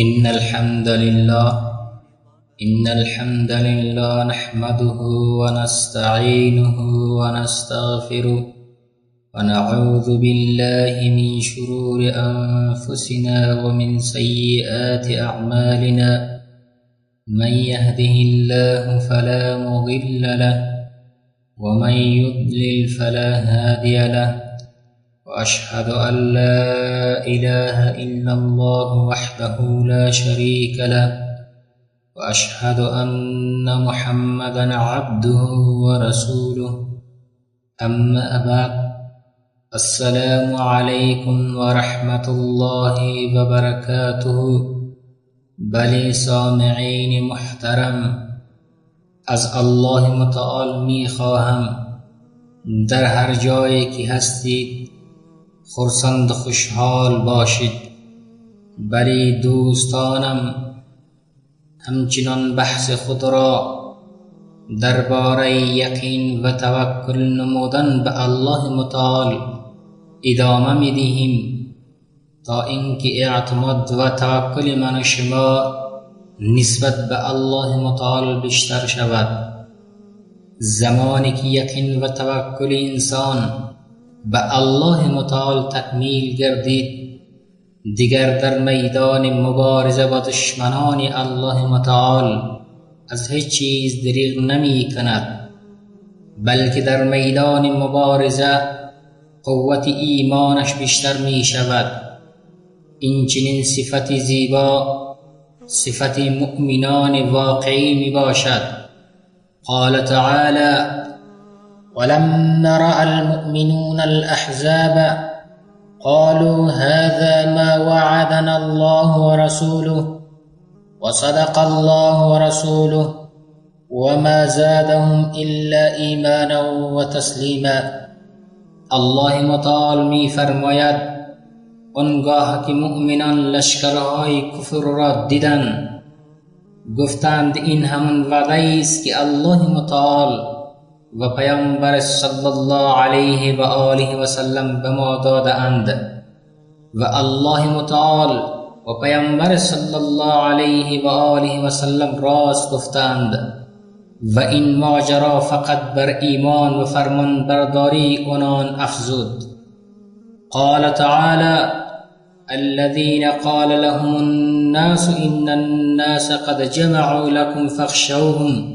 إن الحمد لله نحمده ونستعينه ونستغفره ونعوذ بالله من شرور أنفسنا ومن سيئات أعمالنا من يهده الله فلا مضل له ومن يضلل فلا هادي له وأشهد أن لا إله إلا الله وحده لا شريك له وأشهد أن محمدا عبده ورسوله أما بعد السلام عليكم ورحمة الله وبركاته. بلی سامعین محترم، از الله متعال می خواهم در هر جایی که هستید خرسند خوشحال باشید. بلی دوستانم، همچنان بحث خود را درباره یقین و توکل نمودن به الله متعال ادامه می دهیم تا اینکه اعتماد و توکل من و شما نسبت به الله متعال بیشتر شود. زمانی که یقین و توکل انسان به الله متعال تکمیل گردید، دیگر در میدان مبارزه با دشمنان الله متعال از هیچ چیز دریغ نمی کند، بلکه در میدان مبارزه قوت ایمانش بیشتر می شود. این چنین صفت زیبا صفت مؤمنان واقعی می باشد. قال تعالی: ولما رأى المؤمنون الأحزاب قالوا هذا ما وعدنا الله ورسوله وصدق الله ورسوله وما زادهم إلا إيمانا وتسليما. الله متعال می فرماید آنگاه که مؤمنان لشکرهای کفر را دیدند گفتند این همان وعده است که الله متعال و پیامبر صلی الله علیه و آله و سلم به ما دادند و الله متعال و پیامبر صلی الله علیه و آله و سلم راست گفتند و این ماجرا فقط بر ایمان و فرمان برداری آنان افزود. قال تعالی: الذين قال لهم الناس إن الناس قد جمعوا لكم فاخشوهم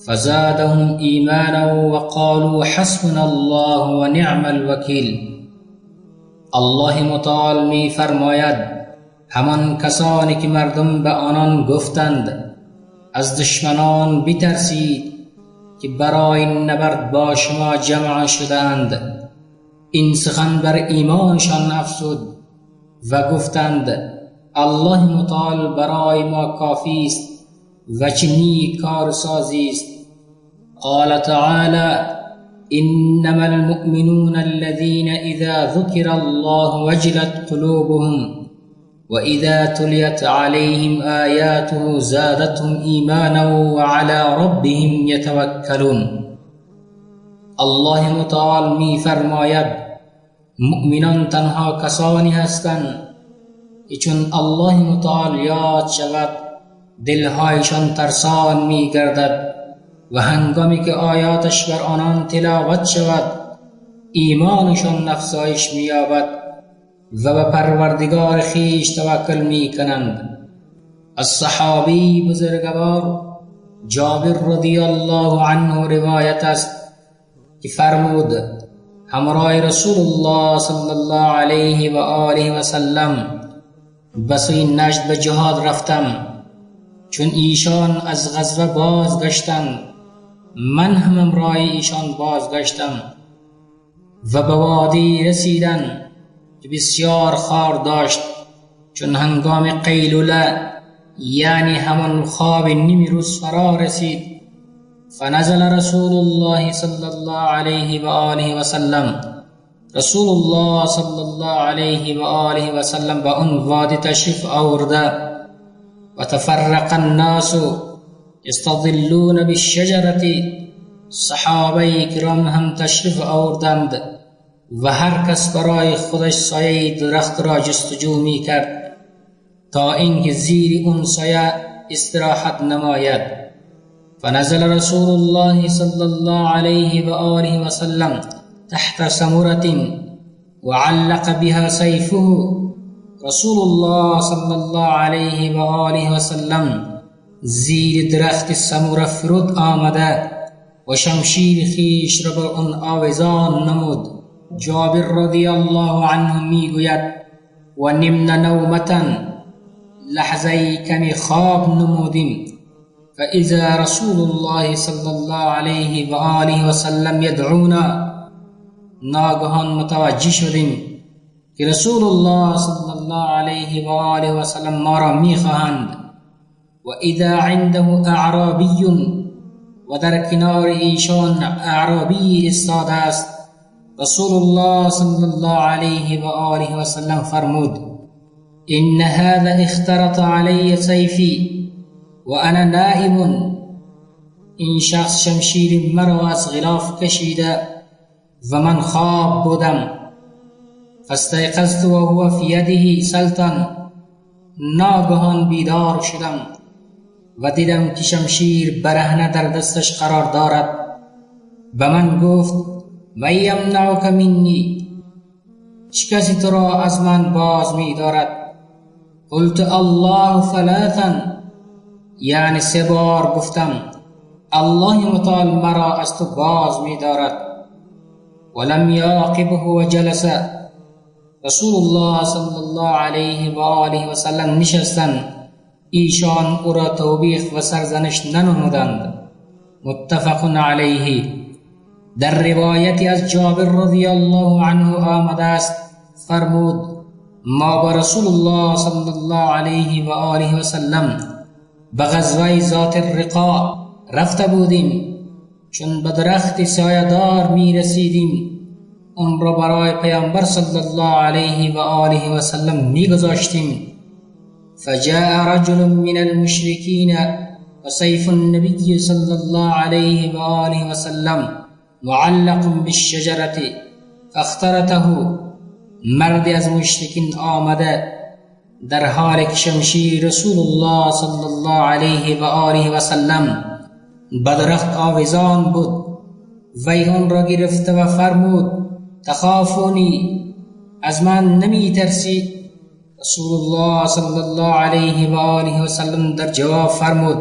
فزادهم إيمانا وقالوا حسبنا الله ونعم الوكيل. الله متعال می فرماید همان کسانی که مردم به آنان گفتند از دشمنان بترسید که برای نبرد با شما جمع شدند، این سخن بر ایمانشان افزود و گفتند الله متعال برای ما کافی است و چه نیک کارسازی است. قال تعالی: انما المؤمنون الذين اذا ذكر الله وجلت قلوبهم واذا تليت عليهم آياته زادتهم ایمانا وعلى ربهم يتوكلون. الله متعال می فرماید مؤمنان تنها کسانی هستند که چون الله متعال یاد شود دلهایشان ترسان می گردد و هنگامی که آیاتش بر آنان تلاوت شود ایمانشان افزایش می یابد و به پروردگار خویش توکل می کنند. از صحابی بزرگوار جابر رضی الله عنه روایت است که فرمود همراه رسول الله صلی الله علیه و آله و سلم به سوی نجد به جهاد رفتم. چون ایشان از غزوه بازگشتند من هم همراه ایشان بازگشتم و به وادی رسیدند که بسیار خار داشت. چون هنگام قیلوله یعنی همان خواب نیم روز فرا رسید فنزل رسول الله صلی الله علیه و آله و سلم. رسول الله صلی الله علیه و آله و سلم به آن وادی تشریف آورده و تفرق الناس یستظلون بالشجرة. صحابه کرام هم تشریف آوردند و هر کس برای خودش سایه درخت را جستجو می کرد. تا اینکه زیر اون سایه استراحت نماید. فنزل رسول الله صلی الله علیه و آله و سلم تحت ثمرة وعلق بها سيفه. رسول الله صلی الله علیه و آله و سلم زیر درخت سموره فرود آمده و شمشیر خیش را بر آن آویزان نمود. جابر رضی الله عنه میگوید و نمنا نومتا، لحظه کمی خواب نمودیم. فاذا رسول الله صلی الله علیه و آله و سلم یدعونا، ناگهان متوجه شدیم که رسول الله صلی الله علیه و آله و سلم ما را میخواهند. و اذا عنده اعرابی، و در کنار ایشان اعرابی استاده است. رسول الله صلی الله علیه و آله و سلم فرمود ان هذا اخترط علی سیفی و انا نائم. این شخص شمشیر مرا از غلاف کشیده و من خواب بودم. فاستيقظت وهو في يده سلطان، ناگهان بیدار شدم و دیدم که شمشیر برهنه در دستش قرار دارد. به من گفت من یمنعک منی، چه کسی تو را از من باز می دارد؟ قلت الله ثلاثا، یعنی 3 بار گفتم الله متعال مرا از تو باز می دارد. ولم یعاقبه و جلس. رسول الله صلی الله علیه و آله و سلم نشستند، ایشان او را توبیخ و سرزنش ننمودند. متفق علیه. در روایتی از جابر رضی الله عنه آمده است فرمود ما با رسول الله صلی الله علیه و آله و سلم به غزوه ذات الرقاع رفته بودیم. چون به درخت سایه‌دار می رسیدیم اون را برای پیامبر صلی الله علیه و آله و سلم می گذاشتیم. فجاء رجل من المشركين وسيف النبي صلى الله عليه وآله وسلم معلق بالشجرة فاخترته. مرد از مشرکین آمده در حال که شمشیر رسول الله صلی الله علیه و آله و سلم به درخت آویزان بود. وی آن را گرفته و فرمود تخافونی، از من نمی ترسی؟ رسول الله صلی الله علیه و آله و سلم در جواب فرمود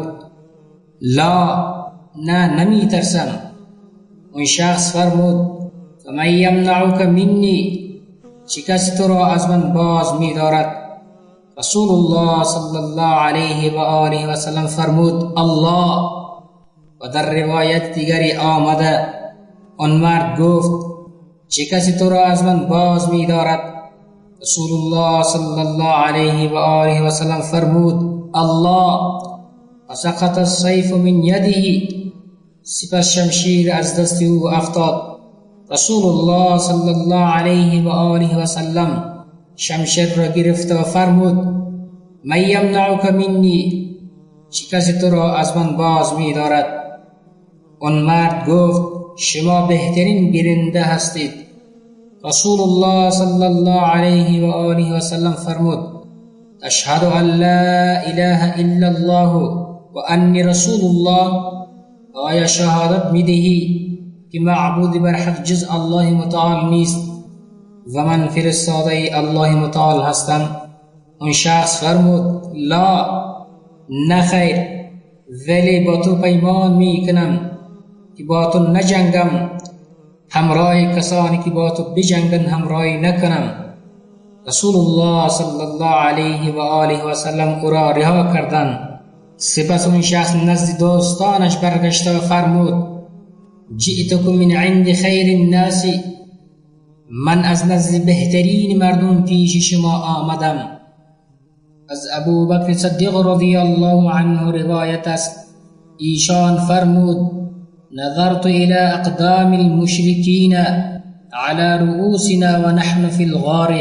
لا، نه نمی ترسم. اون شخص فرمود فمن یمنعک منی، چه کسی تو را از من باز می دارد؟ رسول الله صلی الله علیه و آله و سلم فرمود الله. و در روایت دیگری آمده آن مرد گفت چه کسی تو را از من باز می دارد؟ رسول الله صلی الله علیه و آله و سلم فرمود الله. فسقط السیف من یده، سپس شمشیر از دست او افتاد. رسول الله صلی الله علیه و آله و سلم شمشیر را گرفت و فرمود من یمنعک منی، چه کسی تو را از من باز می دارد؟ آن مرد گفت شما بهترین گرنده هستید. رسول الله صلی الله علیه و آله و سلم فرمود اشهد ان لا اله الا الله و انی رسول الله. آیا شهادت میدهی که معبود بر حق جز الله متعال نیست و من فرستاده الله متعال هستم؟ اون شخص فرمود لا، نخیر، ولی با تو پیمان میکنم که با تو نجنگم، همراه کسانی که با تو بجنگن همراهی نکنم. رسول الله صلی الله علیه و آله و سلم او را رها کردند. سپس اون شخص نزد دوستانش برگشت و فرمود جئتکم من عند خیر الناس، من از نزد بهترین مردم پیش شما آمدم. از ابو بکر صدیق رضی الله عنه روایت است ایشان فرمود نظرت الى اقدام المشرکین على رؤوسنا و نحن فی الغار.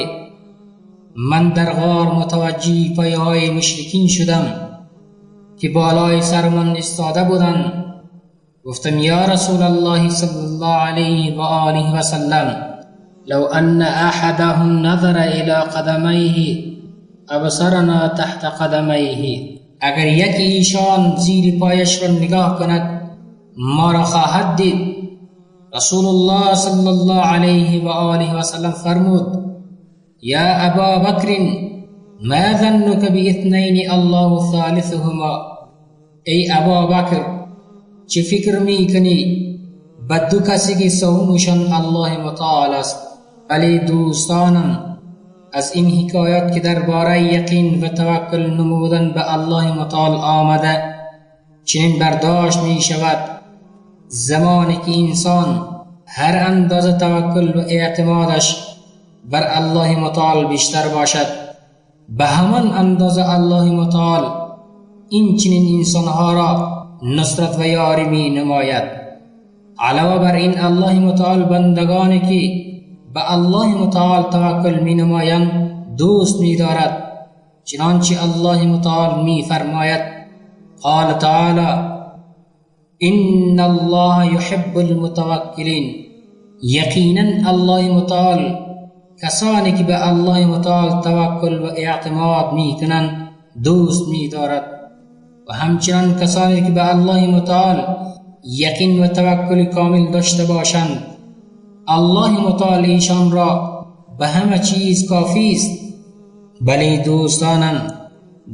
من در غار متوجه پایه‌های مشرکین شدم که بالای سرمان استاده بودند. گفتم یا رسول الله صلی الله علیه و آله و سلم لو ان احدهم نظر الى قدمیه ابصرنا تحت قدمیه. اگر یکی ایشان زیر پایش را نگاه کند ما را خواهد دید. رسول الله صلی الله علیه و آله و سلم فرمود: یا ابا بکر ما ظنك باثنین الله ثالثهما. ای ابا بکر، چه فکر میکنی به دو کسی که سومشان الله متعال است؟ ولی دوستانم، از این حکایات که درباره یقین و توکل نمودن به الله متعال آمده چنین برداشت می شود زمانی که انسان هر اندازه توکل و اعتمادش بر الله متعال بیشتر باشد، به همان اندازه الله متعال این چنین انسانها را نصرت و یاری می نماید. علاوه بر این الله متعال بندگانی که به الله متعال توکل می نمایند دوست می دارد، چنانچه الله متعال می فرماید: قال تعالی: ان الله يحب المتوکلین. یقینا الله متعال کسانی که به الله متعال توکل و اعتماد می کنند دوست می دارد و همچنان کسانی که به الله متعال یقین و توکل کامل داشته باشند الله متعال ایشان را به همه چیز کافی است. بلی دوستانم،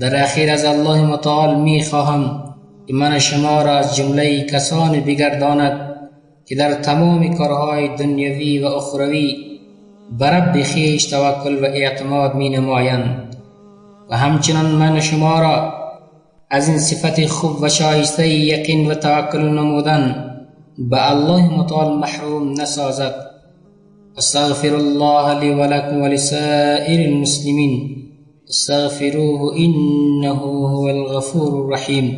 در اخیر از الله متعال می خواهم که من شما را از جمله کسانی بگرداند که در تمام کارهای دنیوی و اخروی بر رب خویش توکل و اعتماد می نمایند و همچنان من شما را از این صفت خوب و شایسته یقین و توکل نمودن به الله متعال محروم نسازد. استغفر الله لی و لکم و لسائر المسلمین استغفروه انه هو الغفور الرحیم.